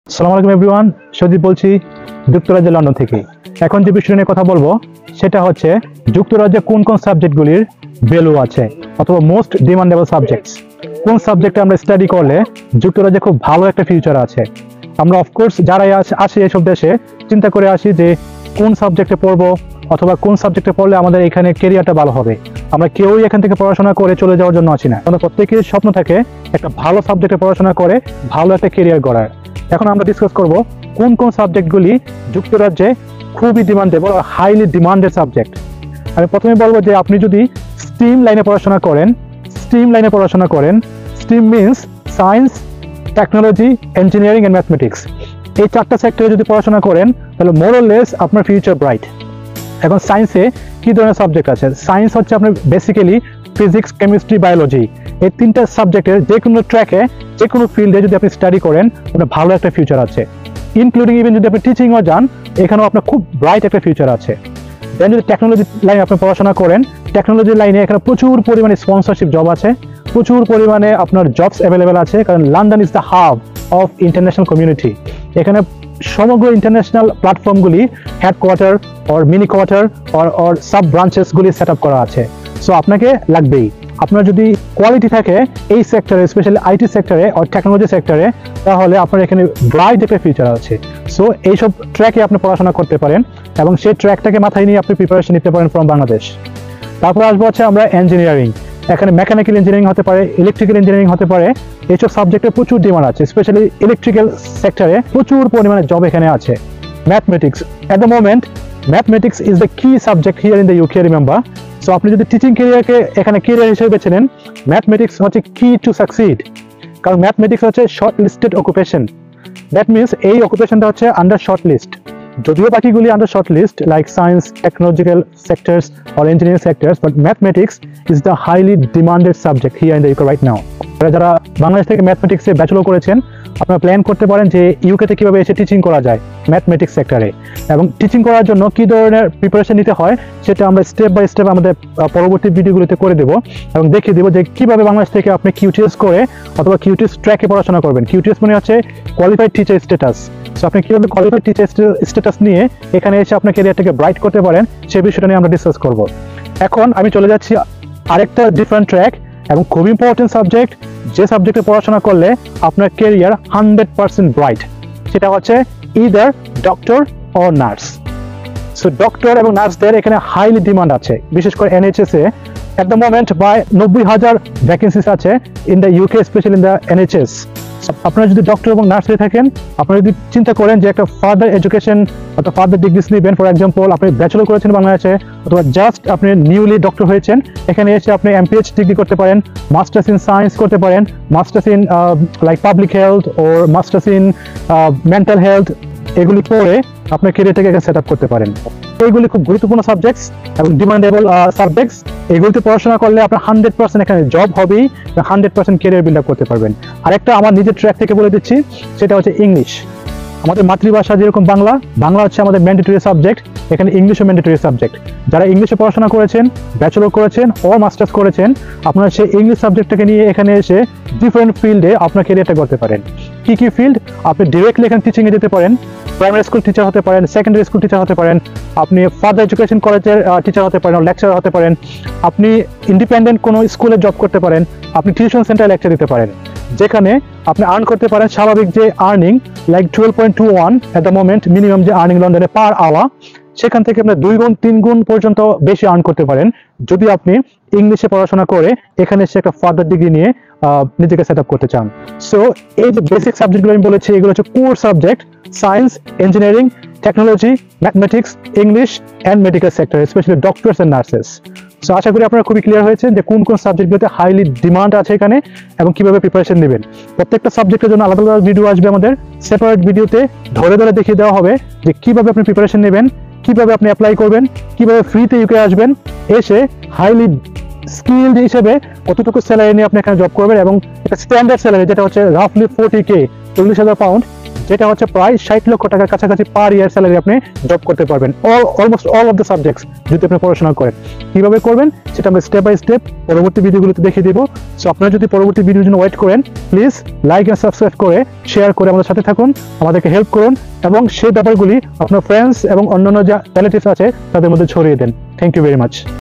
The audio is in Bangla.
আসসালামু আলাইকুম এভরিওয়ান, সজীব বলছি যুক্তরাজ্যের লন্ডন থেকে। এখন যে বিষয় নিয়ে কথা বলবো সেটা হচ্ছে যুক্তরাজ্যে কোন কোন সাবজেক্টগুলির ভ্যালু আছে অথবা মোস্ট ডিমান্ডেবল সাবজেক্টস, কোন সাবজেক্টে আমরা স্টাডি করলে যুক্তরাজ্যে খুব ভালো একটা ফিউচার আছে। আমরা অফকোর্স যারাই আসি এইসব দেশে চিন্তা করে আসি যে কোন সাবজেক্টে পড়বো অথবা কোন সাবজেক্টে পড়লে আমাদের এখানে কেরিয়ারটা ভালো হবে। আমরা কেউই এখান থেকে পড়াশোনা করে চলে যাওয়ার জন্য আসি না, আমরা প্রত্যেকের স্বপ্ন থাকে একটা ভালো সাবজেক্টে পড়াশোনা করে ভালো একটা কেরিয়ার গড়ার। এখন আমরা ডিসকাস করব কোন কোন সাবজেক্টগুলি যুক্তরাজ্যে খুবই demandable are highly demanded subject. আমি প্রথমে বলবো যে আপনি যদি স্ট্রিম লাইনে পড়াশোনা করেন, stream means science, technology, engineering and mathematics, এই চারটা সেক্টরে যদি পড়াশোনা করেন তাহলে মোর অর লেস আপনার ফিউচার ব্রাইট। এখন সায়েন্সে কি ধরনের সাবজেক্ট আছে? সায়েন্স হচ্ছে আপনার বেসিক্যালি ফিজিক্স, কেমিস্ট্রি, বায়োলজি, এই তিনটা সাবজেক্টের যে কোনো ট্র্যাকে যে কোনো ফিল্ডে যদি আপনি স্টাডি করেন আপনার ভালো একটা ফিউচার আছে। ইনক্লুডিং ইভেন যদি আপনি টিচিংও যান এখানেও আপনার খুব ব্রাইট একটা ফিউচার আছে। দেন যদি টেকনোলজি লাইনে আপনি পড়াশোনা করেন, টেকনোলজি লাইনে এখানে প্রচুর পরিমাণে স্পন্সরশিপ জব আছে, প্রচুর পরিমাণে আপনার জবস অ্যাভেলেবেল আছে, কারণ London is the hub of international community. এখানে সমগ্র ইন্টারন্যাশনাল প্ল্যাটফর্মগুলি headquarter or mini quarter or sub ব্রাঞ্চেসগুলি সেট আপ করা আছে। সো আপনাকে লাগবেই। আপনার যদি কোয়ালিটি থাকে এই সেক্টরে, স্পেশালি আইটি সেক্টরে অর টেকনোলজি সেক্টরে, তাহলে আপনার এখানে ব্রাইট একটা ফিউচার আছে। সো এইসব ট্র্যাকে আপনি পড়াশোনা করতে পারেন এবং সেই ট্র্যাকটাকে মাথায় নিয়ে আপনি প্রিপারেশন নিতে পারেন ফ্রম বাংলাদেশ। তারপর আসবো হচ্ছে আমরা ইঞ্জিনিয়ারিং। এখানে মেকানিক্যাল ইঞ্জিনিয়ারিং হতে পারে, ইলেকট্রিক্যাল ইঞ্জিনিয়ারিং হতে পারে, এইসব সাবজেক্টে প্রচুর ডিমান্ড আছে, স্পেশালি ইলেকট্রিক্যাল সেক্টরে প্রচুর পরিমাণে জব এখানে আছে। Mathematics, at the moment mathematics is the key subject here in the UK, remember. So আপনি যদি টিচিং ক্যারিয়ারকে এখানে ক্যারিয়ার হিসেবে বেছে নেন, ম্যাথমেটিক্স হচ্ছে কি টু সাকসিড, কারণ ম্যাথমেটিক্স হচ্ছে short listed occupation. That means এই অকুপেশনটা হচ্ছে আন্ডার শর্ট লিস্ট, যদিও বাকিগুলি under short list like science, technological sectors or engineering sectors, but mathematics is the highly demanded subject here in the UK right now. যারা বাংলাদেশ থেকে ম্যাথমেটিক্সে ব্যাচেলর করেছেন আপনারা প্ল্যান করতে পারেন যে ইউকেতে কিভাবে এসে টিচিং করা যায় ম্যাথমেটিক্স সেক্টরে, এবং টিচিং করার জন্য কি ধরনের প্রিপারেশন নিতে হয় সেটা আমরা স্টেপ বাই স্টেপ আমাদের পরবর্তী ভিডিওগুলোতে করে দেবো এবং দেখিয়ে দেবো যে কিভাবে বাংলাদেশ থেকে আপনি কিউটিএস করে অথবা কিউটিএস ট্র্যাকে পড়াশোনা করবেন। কিউটিএস মানে হচ্ছে কোয়ালিফাইড টিচার স্ট্যাটাস। সো আপনি কিভাবে কোয়ালিফাইড টিচার স্ট্যাটাস নিয়ে এখানে এসে আপনার ক্যারিয়ারটাকে ব্রাইট করতে পারেন সেই বিষয়টা নিয়ে আমরা ডিসকাস করব। এখন আমি চলে যাচ্ছি আরেকটা ডিফারেন্ট ট্র্যাক এবং খুব ইম্পর্টেন্ট সাবজেক্ট, যে সাবজেক্টে পড়াশোনা করলে আপনার ক্যারিয়ার 100% ব্রাইট, সেটা হচ্ছে either doctor or nurse. So doctor এবং নার্সদের এখানে হাইলি ডিমান্ড আছে, বিশেষ করে NHS A at the moment প্রায় 90,000 ভ্যাকেন্সিস আছে in the UK, specially in the NHS। আপনারা যদি ডক্টর এবং নার্স হয়ে থাকেন, আপনারা যদি চিন্তা করেন যে একটা ফার্দার এডুকেশন অথবা ফার্দার ডিগ্রিস নেবেন, ফর এক্সাম্পল আপনি ব্যাচেলর করেছেন বাংলাদেশে অথবা জাস্ট আপনি নিউলি ডক্টর হয়েছেন, এখানে এসে আপনি MPH ডিগ্রি করতে পারেন, মাস্টার্স ইন সায়েন্স করতে পারেন, masters in like public health or masters in mental health, এগুলি পড়ে আপনার ক্যারিয়ারটাকে এখানে সেট আপ করতে পারেন। এইগুলি খুব গুরুত্বপূর্ণ সাবজেক্টস এবং ডিমান্ডেবল সাবজেক্টস। এগুলিতে পড়াশোনা করলে আপনার 100% এখানে জব হবেই, 100% ক্যারিয়ার বিল্ড আপ করতে পারবেন। আরেকটা আমার নিজের ট্র্যাক থেকে বলে দিচ্ছি, সেটা হচ্ছে ইংলিশ। আমাদের মাতৃভাষা যেরকম বাংলা হচ্ছে আমাদের ম্যান্ডেটরি সাবজেক্ট, এখানে ইংলিশও ম্যান্ডেটরি সাবজেক্ট। যারা ইংলিশে পড়াশোনা করেছেন, ব্যাচেলর করেছেন ও মাস্টার্স করেছেন, আপনারা সেই ইংলিশ সাবজেক্টটাকে নিয়ে এখানে এসে ডিফারেন্ট ফিল্ডে আপনার ক্যারিয়ারটা করতে পারেন। কি কি ফিল্ড? আপনি ডিরেক্টলি এখানে টিচিংয়ে যেতে পারেন, প্রাইমারি স্কুল টিচার হতে পারেন, সেকেন্ডারি স্কুল টিচার হতে পারেন, আপনি ফার্দার এডুকেশন কলেজের টিচার হতে পারেন, লেকচারার হতে পারেন, আপনি ইন্ডিপেন্ডেন্ট কোনো স্কুলে জব করতে পারেন, আপনি টিউশন সেন্টারে লেকচার দিতে পারেন, যেখানে আপনি আর্ন করতে পারেন স্বাভাবিক যে earning like 12.21 at the moment minimum যে আর্নিং লন্ডনে পার আওয়ার, সেখান থেকে আপনি 2 গুণ 3 গুণ পর্যন্ত বেশি আর্ন করতে পারেন যদি আপনি ইংলিশে পড়াশোনা করে এখানে এসে একটা ফার্দার ডিগ্রি নিয়ে নিজেকে সেট আপ করতে চান। সো এই যে বেসিক সাবজেক্টগুলো আমি বলেছি এগুলো হচ্ছে core subject, science, engineering, technology, mathematics, English and medical sector, specially doctors and nurses. So আশা করি আপনারা খুবই ক্লিয়ার হয়েছেন যে কোন কোন সাবজেক্টগুলোতে হাইলি ডিমান্ড আছে এখানে এবং কিভাবে প্রিপারেশন নেবেন। প্রত্যেকটা সাবজেক্টের জন্য আলাদা আলাদা ভিডিও আসবে, আমাদের সেপারেট ভিডিওতে ধরে ধরে দেখিয়ে দেওয়া হবে যে কিভাবে আপনি প্রিপারেশন নেবেন, কিভাবে আপনি অ্যাপ্লাই করবেন, কিভাবে ফ্রিতে ইউকে আসবেন, এসে হাইলি স্কিলড হিসেবে কতটুকু স্যালারি নিয়ে আপনি এখানে জব করবেন এবং একটা স্ট্যান্ডার্ড স্যালারি যেটা হচ্ছে রাফলি 40K, 40,000 পাউন্ড, যেটা হচ্ছে প্রায় 60 লক্ষ টাকার কাছাকাছি পার ইয়ার স্যালারি আপনি জব করতে পারবেন almost all of the subjects যদি আপনি পড়াশোনা করেন। কিভাবে করবেন সেটা আমরা স্টেপ বাই স্টেপ পরবর্তী ভিডিওগুলোতে দেখিয়ে দেবো। সো আপনারা যদি পরবর্তী ভিডিওর জন্য ওয়েট করেন, প্লিজ লাইক এন্ড সাবস্ক্রাইব করে শেয়ার করে আমাদের সাথে থাকুন, আমাদেরকে হেল্প করুন এবং সেই ব্যাপারগুলি আপনার ফ্রেন্ডস এবং অন্যান্য যা রিলেটিভস আছে তাদের মধ্যে ছড়িয়ে দেন। Thank you very much.